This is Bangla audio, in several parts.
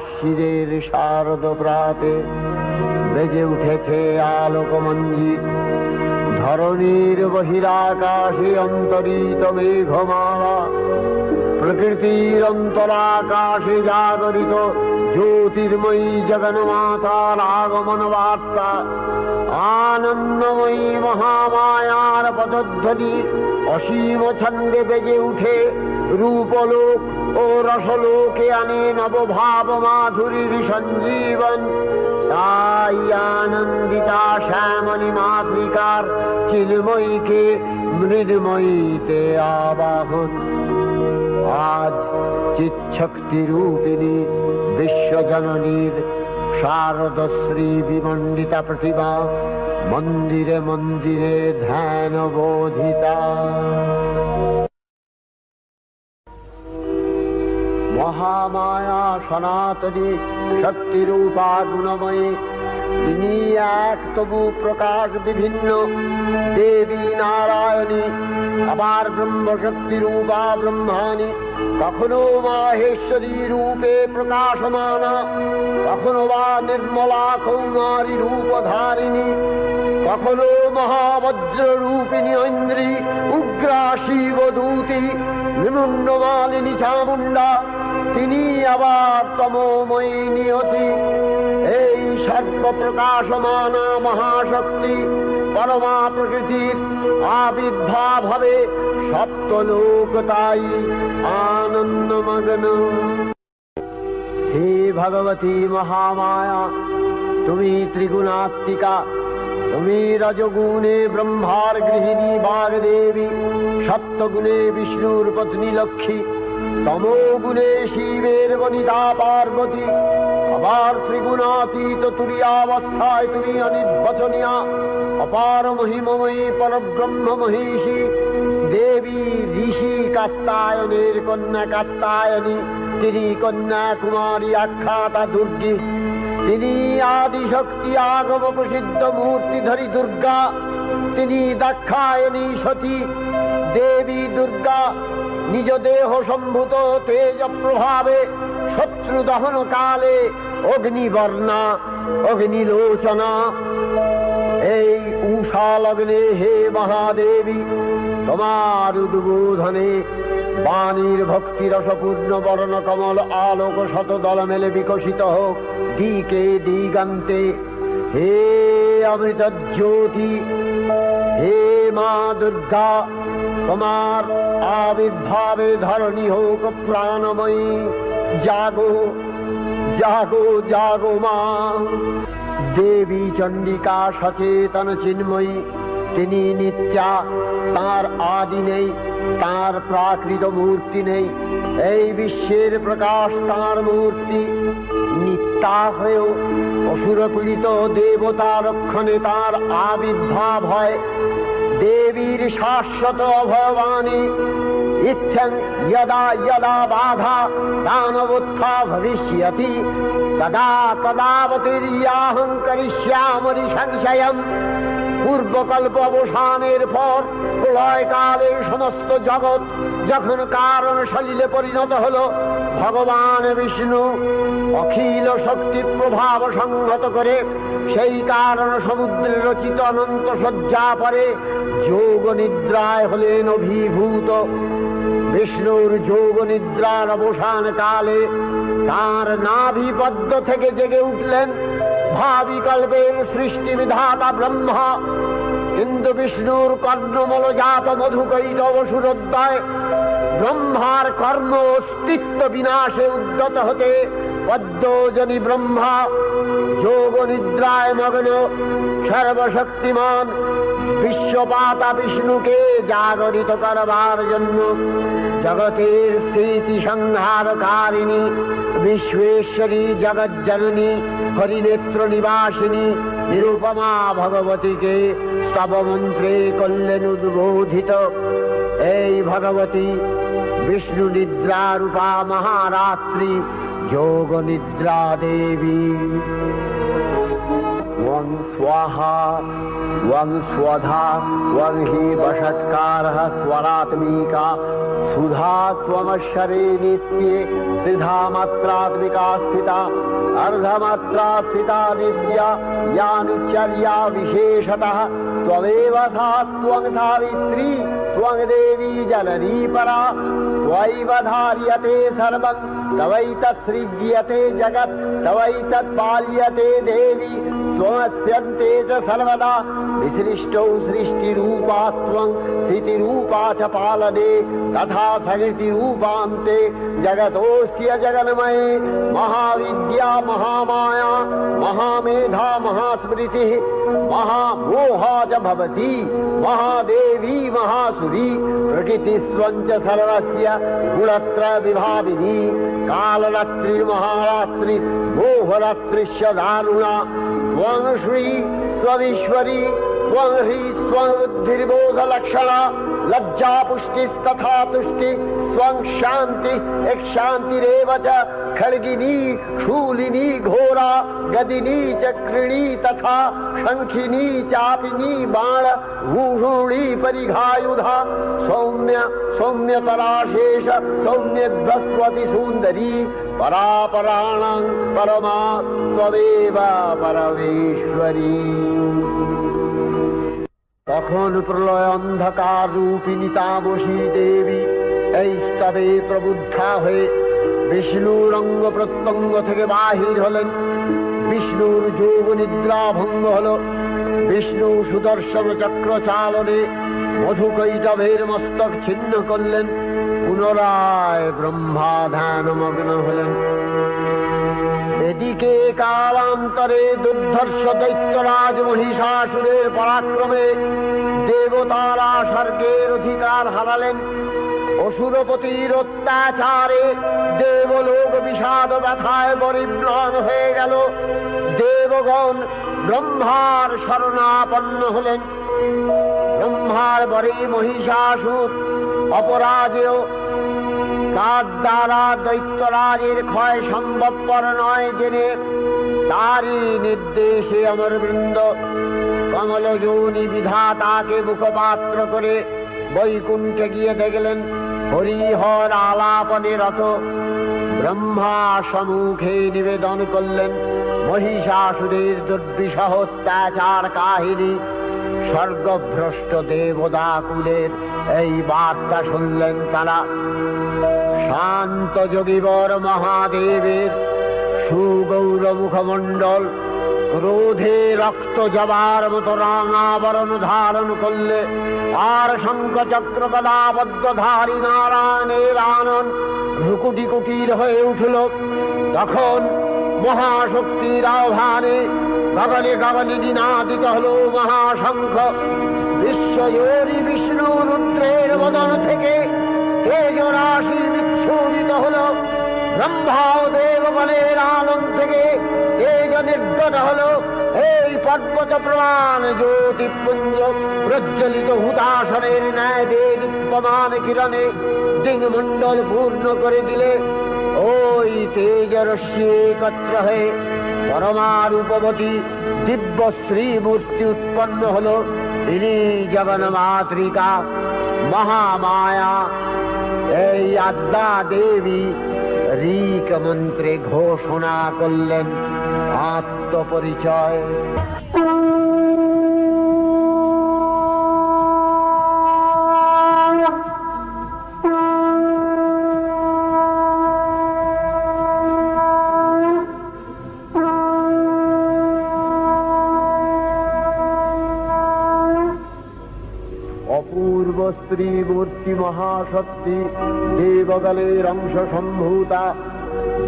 শিরের শারদ প্রাতে বেজে উঠেছে আলোকমঞ্জিত। ধরণীর বহিরাকাশে অন্তরিত মেঘমালা, প্রকৃতির অন্তরাকাশে জাগরিত জ্যোতির্ময়ী জগন্মাতার আগমন বার্তা। আনন্দময়ী মহামায়ার পদধ্বনি অসীম ছন্দে বেজে উঠে রূপলোক ও রসলোকে আনে নবভাব মাধুরীর সঞ্জীবন। তাই আনন্দিতা শ্যামলী মাতৃকার চিন্ময়ীকে মৃন্ময়ীতে আবাহন। আজ চিৎশক্তি রূপিণী বিশ্বজননীর শারদশ্রী বিমণ্ডিতা প্রতিমা মন্দিরে মন্দিরে ধ্যান বোধিতা। মহামায়া সনাতনী শক্তিরূপা গুণময়ী, তিনি এক তবু প্রকাশ বিভিন্ন দেবী নারায়ণী, আবার ব্রহ্মশক্তি রূপা ব্রহ্মাণী, কখনো মাহেশ্বরী রূপে প্রকাশমানা, কখনো বা নির্মলা কৌমারী রূপধারিণী, কখনো মহাবজ্র রূপিণী ঐন্দ্রী, উগ্রা শিবদূতি, নিমুন্নমালিনী চামুণ্ডা, তিনি আবার তমোময়ী নিয়তি। এই সর্বপ্রকাশমানা মহাশক্তি পরমা প্রকৃতির আবির্ভাব হবে সপ্তলোক তাই আনন্দমগ্ন। হে ভগবতী মহামায়া, তুমি ত্রিগুণাত্মিকা, তুমি রজগুণে ব্রহ্মার গৃহিণী বাগদেবী, সপ্তগুণে বিষ্ণুর পত্নী লক্ষ্মী, তমোগুণে শিবের বনিতা পার্বতী, আবার ত্রিগুণাতীত তুরীয়াবস্থায় তুমি অনির্বচনীয়া অপার মহিমময়ী পরব্রহ্ম মহিষী দেবী ঋষি কাত্যায়নের কন্যা কাত্যায়নী, তিনি কন্যা কুমারী আখ্যাতা দুর্গী, তিনি আদিশক্তি আগম প্রসিদ্ধ মূর্তিধরী দুর্গা, তিনি দাক্ষায়ণী সতী দেবী দুর্গা। নিজ দেহ সম্ভূত তেজ প্রভাবে শত্রু দহন কালে অগ্নিবর্ণা অগ্নিলোচনা। এই উষা লগ্নে হে মহাদেবী, তোমার উদ্বোধনে বাণীর ভক্তি রসপূর্ণ বর্ণ কমল আলোক শতদল মেলে বিকশিত হোক দিকে দিগান্তে। হে অমৃত জ্যোতি, হে মা দুর্গা, তোমার আবির্ভাবে ধরণী হোক প্রাণময়ী। জাগো জাগো জাগো মা। দেবী চণ্ডিকা সচেতন চিন্ময়ী, তিনি নিত্যা, তার আদি নেই, তার প্রাকৃত মূর্তি নেই। এই বিশ্বের প্রকাশ তার মূর্তি। নিত্যা হয়েও অসুর পীড়িত দেবতা রক্ষণে তার আবির্ভাব হয়। দেবীর শাশ্বত অভয়বাণী ইচ্ছং যদা যদা বাধা দানবোত্থা ভবিষ্যতি তদা তদাবতীর্যাহং করিষ্যামি সংশয়ম। পূর্বকল্প অবসানের পর প্রলয়কালে সমস্ত জগৎ যখন কারণ সলিলে পরিণত হল, ভগবান বিষ্ণু অখিল শক্তি প্রভাব সংহত করে সেই কারণ সমুদ্রে রচিত অনন্ত শয্যা পরে যোগ নিদ্রায় হলেন অভিভূত। বিষ্ণুর যোগ নিদ্রার অবসান কালে তার নাভিপদ্ম থেকে জেগে উঠলেন ভাবি কল্পের সৃষ্টি বিধাতা ব্রহ্মা। কিন্তু বিষ্ণুর কর্ণমলজাত মধুকৈটব সুরোদ্দয় ব্রহ্মার কর্ম অস্তিত্ব বিনাশে উদ্যত হতে পদ্মজনী ব্রহ্মা যোগ নিদ্রায় মগ্ন সর্বশক্তিমান বিশ্বপাতা বিষ্ণুকে জাগরিত করবার জন্য জগতের স্থিতি সংহারকারিণী বিশ্বেশ্বরী জগজ্জননী হরিনেত্র নিবাসিনী নিরুপমা ভগবতীকে স্তবমন্ত্রে করলেন উদ্বোধিত। এই ভগবতী বিষ্ণু নিদ্রা রূপা মহারাত্রি যোগ নিদ্রা দেবী। त्वं स्वाहा त्वं स्वधा त्वं हि वषट्कारः स्वरात्मिका सुधा त्वमक्षरे नित्ये त्रिधा मात्रात्मिका स्थिता अर्धमात्रा स्थिता नित्या यानुचर्या विशेषतः त्वमेव सा त्वं सावित्री त्वं देवी जननी परा त्वयैव धार्यते सर्वं तवैतत्सृज्यते जगत् तवैतत्पाल्यते देवी त्वमस्यन्ते च सर्वदा विसृष्टौ सृष्टिरूपा त्वं स्थितिरूपा च पालने तथा सकृतिरूपान्ते जगतोऽस्य जगन्मये महाविद्या महामाया महामेधा महास्मृतिः महामोहा च भवति महादेवी महासुरी प्रकृतिस्त्वं च सर्वस्य गुणत्रय विभाविनी कालरात्रिर्महारात्रि मोहरात्रिश्च दारुणा त्वं श्री त्वमीश्वरी त्वं ह्री त्वं बुद्धिर्बोधलक्षणा लज्जा पुष्टिस्तथा तुष्टि स्वं शान्ति एक शान्तिरेव च खड्गिनी शूलिनी घोरा गदिनी चक्रिणी तथा शंखिनी चापिनी बाण भूषुणी परिघायुधा सौम्य सौम्यतराशेष सौम्यध्वस्वति सुन्दरी परापराणां परमा त्वमेव परमेश्वरी। তখন প্রলয় অন্ধকার রূপিণী তামসী দেবী এই স্তবে প্রবুদ্ধা হয়ে বিষ্ণুর অঙ্গ প্রত্যঙ্গ থেকে বাহির হলেন। বিষ্ণুর যোগ নিদ্রা ভঙ্গ হল। বিষ্ণু সুদর্শন চক্র চালনে মধুকৈটভের মস্তক ছিন্ন করলেন। পুনরায় ব্রহ্মা ধ্যানমগ্ন হলেন। এদিকে কালান্তরে দুর্ধর্ষ দৈত্যরাজ মহিষাসুরের পরাক্রমে দেবতারা স্বর্গের অধিকার হারালেন। অসুরপতির অত্যাচারে দেবলোক বিষাদ ব্যথায় পরিম্লান হয়ে গেল। দেবগণ ব্রহ্মার শরণাপন্ন হলেন। ব্রহ্মার বরে মহিষাসুর অপরাজেয়, তার দ্বারা দৈত্যরাজের ক্ষয় সম্ভবপর নয় জেনে তারই নির্দেশে অমরবৃন্দ কমলযোনি বিধাতাকে মুখপাত্র করে বৈকুণ্ঠে গিয়ে দেখলেন হরিহর আলাপনে রত। ব্রহ্মা সম্মুখে নিবেদন করলেন মহিষাসুরের দুর্বিষহ অত্যাচার কাহিনী। স্বর্গভ্রষ্ট দেবদাকুলের এই বার্তা শুনলেন তারা। শান্ত যোগীবর মহাদেবের সুগৌর মুখমণ্ডল ক্রোধে রক্ত জবার মতো রাঙাবরণ ধারণ করলে, আর শঙ্খ চক্র গদাবদ্ধধারী নারায়ণের আনন ভ্রুকুটি কুটির হয়ে উঠল। তখন মহাশক্তির আহ্বানে গগনে গগনে নিনাদিত হল মহাশঙ্খ। বিশ্বজোরি বিষ্ণু রুদ্রের বদন থেকে তেজ রাশি বিচ্ছুরিত হল। ব্রহ্মা ও দেবগণের আনন্দ থেকে তেজ নির্গত হল। এই পর্বত প্রমাণ জ্যোতিপুঞ্জ প্রজ্বলিত হুতাসনের ন্যায় দীপ্যমান কিরণে দিগমণ্ডল পূর্ণ করে দিলে। ওই তেজ রশ্মি একত্র হয়ে পরমারূপবতী দিব্য শ্রীমূর্তি উৎপন্ন হল। তিনি জগন্মাতৃকা মহামায়া। এই আদ্যা দেবী ঋক মন্ত্রে ঘোষণা করলেন আত্মপরিচয়। অপূর্ব স্ত্রী মূর্তি মহাশক্তি দেবগণের অংশ সম্ভূতা,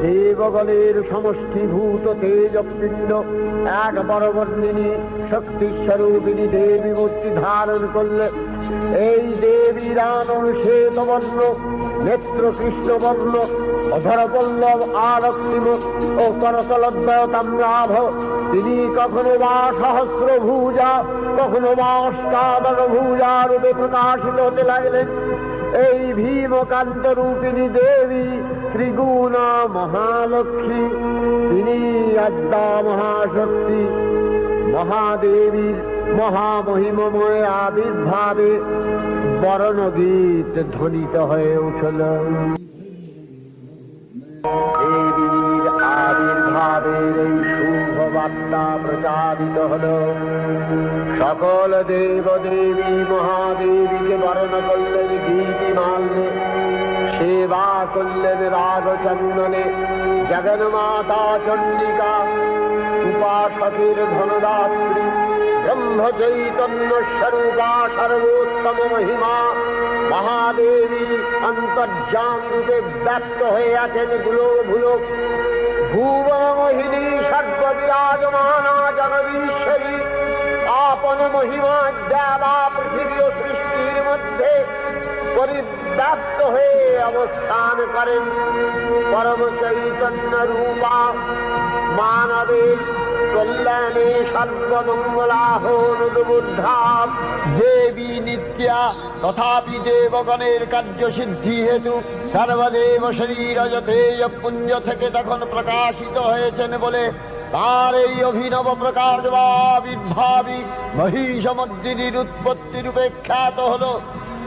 দেবগণের সমষ্টিভূত তেজপিণ্ড এক বরবর্ণিনী শক্তিস্বরূপিণী দেবী মূর্তি ধারণ করলে। এই দেবীর আনন শ্বেতবর্ণ, নেত্র কৃষ্ণবর্ণ, অধরপল্লব আরক্তিম ও করতলদ্বয় তাম্রাভ। তিনি কখনো বা সহস্র ভুজা, কখনো বা অষ্টাদশ ভুজা রূপে প্রকাশিত হতে লাগলেন। এই ভীমকান্ত রূপিণী দেবী ত্রিগুণা মহালক্ষ্মী। তিনি আদ্যা মহাশক্তি মহাদেবীর মহামহিমময় আবির্ভাবে বরণগীত ধ্বনিত হয়ে উঠল। দেবীর আবির্ভাবের এই শুভ বার্তা প্রচারিত হল। সকল দেব দেবী মহাদেবীকে বরণ করলেন গীতিমাল্যে, সেবা করলেন রাগচন্দনে। জগন্মাতা চণ্ডিকা উপাসকের ধনদাত্রী, ব্রহ্ম চৈতন্য স্বরূপা সর্বোত্তম মহিমা মহাদেবী অন্তর্যামী রূপে ব্যক্ত হয়ে আছেন ভুলো ভুবন মোহিনী সর্ববিরাজমানা জগদীশ্বরী। আপন মহিমা দেবা পৃথিবী ও সৃষ্টির মধ্যে পরিব্যাপ্ত হয়ে অবস্থান করেন। পরম চৈতন্য রূপা মানবের কল্যাণে সর্বমঙ্গলাহনুবুদ্ধা দেবী নিত্যা। তথাপি দেবগণের কার্যসিদ্ধি হেতু সর্বদেব শরীর যথেয় পুঞ্জ থেকে তখন প্রকাশিত হয়েছেন বলে তার এই অভিনব প্রকাশ বা আবির্ভাবী মহিষমর্দিনীর উৎপত্তি রূপে খ্যাত হল।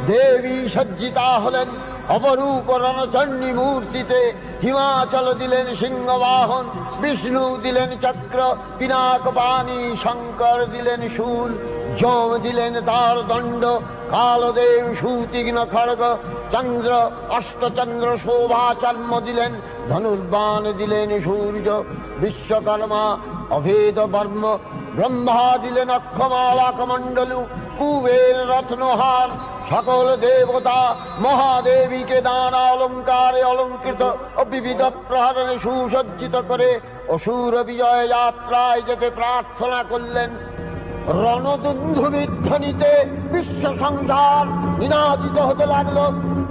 দেবী সজ্জিতা হলেন অপরূপ রণচণ্ডী মূর্তিতে। হিমাচল দিলেন সিংহবাহন, বিষ্ণু দিলেন চক্র পিনাক পানি, শঙ্কর দিলেন শূল, যম দিলেন তার দণ্ড, কালদেব সুতীক্ষ্ণ খড়গ, চন্দ্র অষ্টচন্দ্র শোভা চর্ম দিলেন, ধনুর্বাণ দিলেন সূর্য, বিশ্বকর্মা অভেদ বর্ম, ব্রহ্মা দিলেন অক্ষমালা কমণ্ডলু, কুবের রত্নহার। সকল দেবতা মহাদেবীকে নানা অলঙ্কারে অলঙ্কৃত ও বিবিধ প্রহরণে সুসজ্জিত করে অসুর বিজয় যাত্রায় যেতে প্রার্থনা করলেন। রণদুন্ধুবির ধ্বনিতে বিশ্ব সংসার নিনাদিত হতে লাগলো।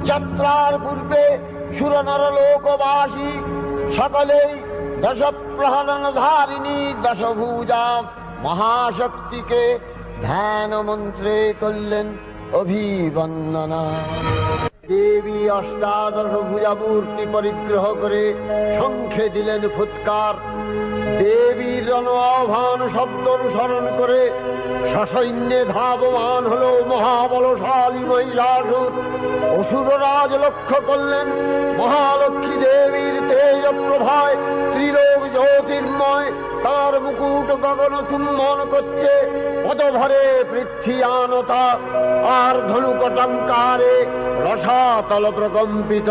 যাত্রার পূর্বে সুরনর লোকবাসী সকলেই দশ প্রহরণ ধারিণী দশভুজা মহাশক্তিকে ধ্যান মন্ত্রে করলেন অভিবন্দনা। দেবী অষ্টাদশ ভুজা মূর্তি পরিগ্রহ করে শঙ্খে দিলেন ফুৎকার। দেবীর রণ আহ্বান শব্দ অনুসরণ করে সসৈন্যে ধাবমান হল মহাবলশালী মহিষাসুর। অসুররাজ লক্ষ্য করলেন মহালক্ষ্মী দেবীর তেজ প্রভায় ত্রিলোক জ্যোতির্ময় তার মুকুট গগন চুম্বন করছে। পদভরে পৃথ্বীয়ানতা আর ধনুকটঙ্কারে রসাতল প্রকম্পিত।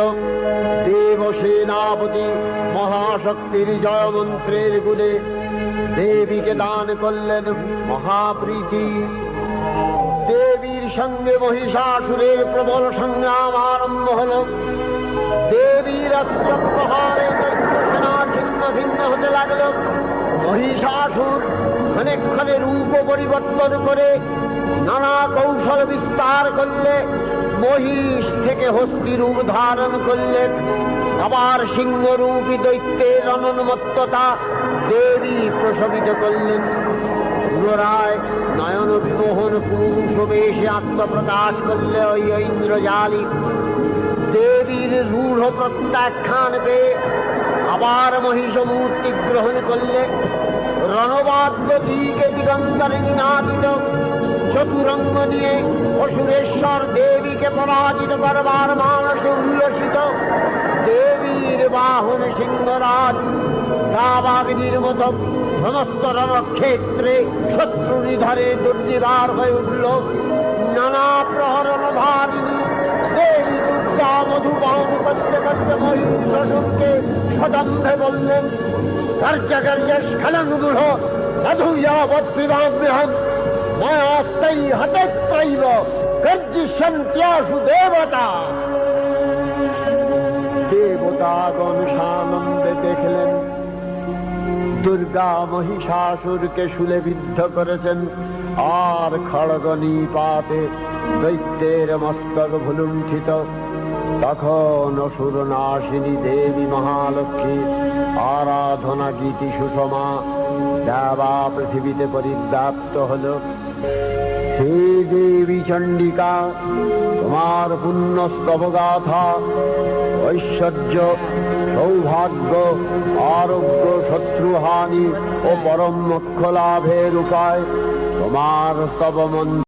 দেব সেনাপতি মহাশক্তির জয়মন্ত্রের গুণে দেবীকে দান করলেন মহাপ্রীতি। দেবীর সঙ্গে মহিষাসুরের প্রবল সংগ্রাম আরম্ভ হল। দেবীর অস্ত্রপ্রহারে সেনা ছিন্ন ভিন্ন হতে লাগল। মহিষাসুর অনেকক্ষণে রূপ পরিবর্তন করে নানা কৌশল বিস্তার করলে মহিষ থেকে হস্তি রূপ ধারণ করলেন। আবার সিংহরূপী দৈত্যের অনন্মত্ততা দেবী প্রশমিত করলেন। পুনরায় নয়ন বিমোহন পুরুষ বেশে আত্মপ্রকাশ করলে ওই ইন্দ্রজালী। দেবীর রূঢ় প্রত্যাখ্যান পেয়ে আবার মহিষ মূর্তি গ্রহণ করলে। রণবাদ্য দিকে দিগন্তরে নিনাদিত চতুরঙ্গ নিয়ে অসুরেশ্বর দেবীকে পরাজিত করবার মানসে উল্লসিত। দেবীর বাহন সিংহরাজ দাবাগ্নির মতো সমস্ত রণক্ষেত্রে শত্রু নিধরে দুর্নিবার হয়ে উঠল। নানা প্রহরণ ধারিণী দেবী দুর্গা মধুপান করতে করতে মহিষাসুরকে সদম্ভে বললেন, কার্যস্খলনগুহ মধুয়াবৎবিভাব্যহম মায়াস্তাই হতত্রৈব গর্জিষ্যন্ত্যাসু দেবতা। দেবতাগণ সানন্দে দেখলেন দুর্গা মহিষাসুরকে শূলে বিদ্ধ করেছেন, আর খড়গ নিপাতে দৈত্যের মস্তক ভুলুণ্ঠিত। তখন অসুর নাশিনী দেবী মহালক্ষ্মী আরাধনা গীতি সুষমা দেবা পৃথিবীতে পরিব্যাপ্ত হল। হে দেবী চণ্ডিকা, তোমার পুণ্যস্তব গাথা ঐশ্বর্য, সৌভাগ্য, আরোগ্য, শত্রুহানি ও পরম মোক্ষ লাভের উপায় তোমার স্তব মন্ত্র